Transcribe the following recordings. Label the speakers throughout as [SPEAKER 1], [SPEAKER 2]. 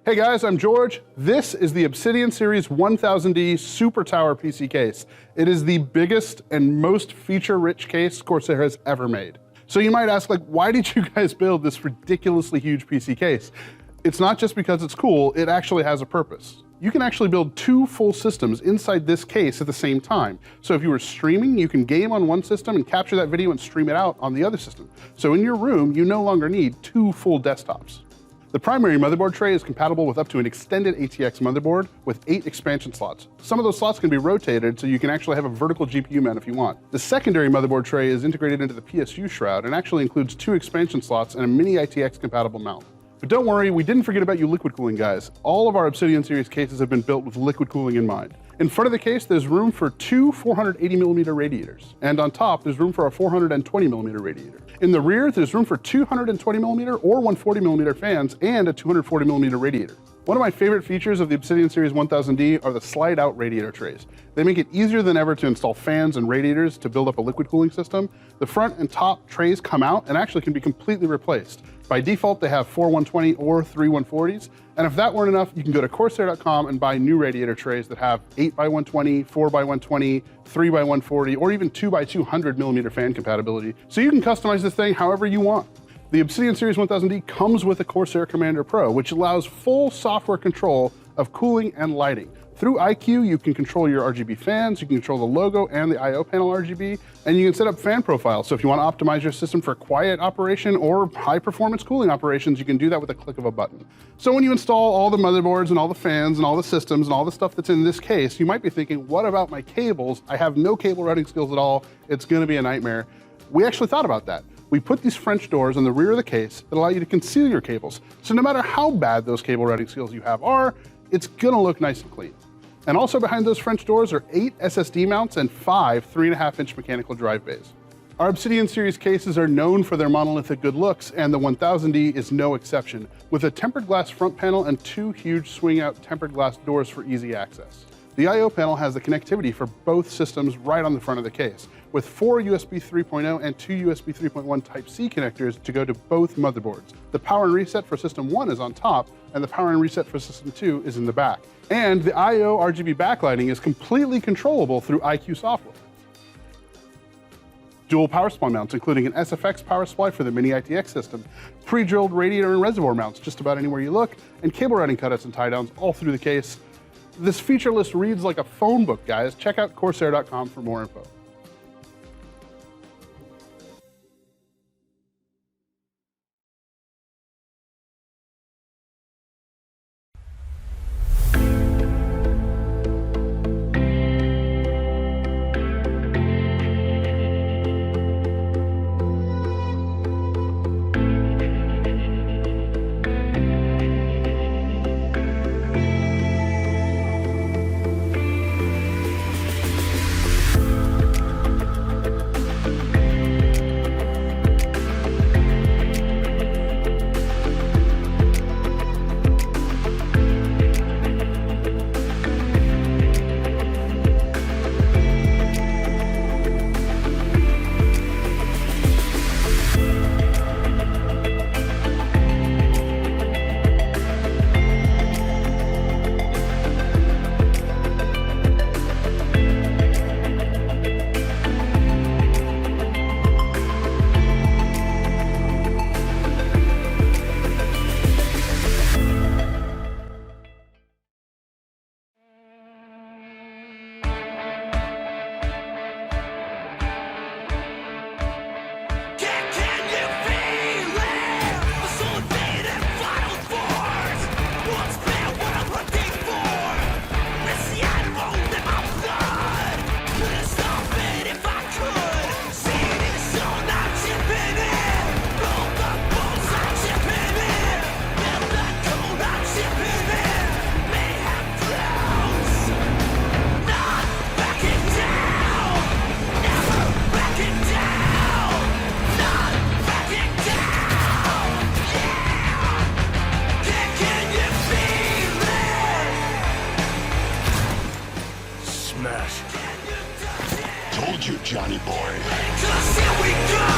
[SPEAKER 1] Hey guys, I'm George. This is the Obsidian Series 1000i Super Tower PC case. It is the biggest and most feature-rich case Corsair has ever made. So you might ask, like, why did you guys build this ridiculously huge PC case? It's not just because it's cool, it actually has a purpose. You can actually build two full systems inside this case at the same time. So if you were streaming, you can game on one system and capture that video and stream it out on the other system. So in your room, you no longer need two full desktops. The primary motherboard tray is compatible with up to an extended ATX motherboard with 8 expansion slots. Some of those slots can be rotated so you can actually have a vertical GPU mount if you want. The secondary motherboard tray is integrated into the PSU shroud and actually includes 2 expansion slots and a mini ITX compatible mount. But don't worry, we didn't forget about you liquid cooling guys. All of our Obsidian series cases have been built with liquid cooling in mind. In front of the case, there's room for 2 480mm radiators. And on top, there's room for a 420mm radiator. In the rear, there's room for 220mm or 140mm fans and a 240mm radiator. One of my favorite features of the Obsidian Series 1000i are the slide-out radiator trays. They make it easier than ever to install fans and radiators to build up a liquid cooling system. The front and top trays come out and actually can be completely replaced. By default, they have 4 120 or 3 140s. And if that weren't enough, you can go to Corsair.com and buy new radiator trays that have 8x120, 4x120, 3x140, or even 2x200mm fan compatibility. So you can customize this thing however you want. The Obsidian Series 1000i comes with a Corsair Commander Pro, which allows full software control of cooling and lighting. Through iQ, you can control your RGB fans, you can control the logo and the I/O panel RGB, and you can set up fan profiles. So if you want to optimize your system for quiet operation or high performance cooling operations, you can do that with a click of a button. So when you install all the motherboards and all the fans and all the systems and all the stuff that's in this case, you might be thinking, what about my cables? I have no cable routing skills at all. It's going to be a nightmare. We actually thought about that. We put these French doors on the rear of the case that allow you to conceal your cables. So no matter how bad those cable routing skills you have are, it's going to look nice and clean. And also behind those French doors are 8 SSD mounts and 5 3.5-inch mechanical drive bays. Our Obsidian series cases are known for their monolithic good looks, and the 1000i is no exception, with a tempered glass front panel and 2 huge swing-out tempered glass doors for easy access. The I/O panel has the connectivity for both systems right on the front of the case, with 4 USB 3.0 and 2 USB 3.1 Type-C connectors to go to both motherboards. The power and reset for System 1 is on top, and the power and reset for System 2 is in the back. And the I/O RGB backlighting is completely controllable through iQ software. Dual power supply mounts, including an SFX power supply for the mini ITX system, pre-drilled radiator and reservoir mounts just about anywhere you look, and cable routing cutouts and tie-downs all through the case. This feature list reads like a phone book, guys. Check out Corsair.com for more info.
[SPEAKER 2] Told you, Johnny boy.
[SPEAKER 3] Here we go.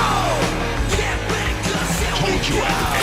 [SPEAKER 2] Told you I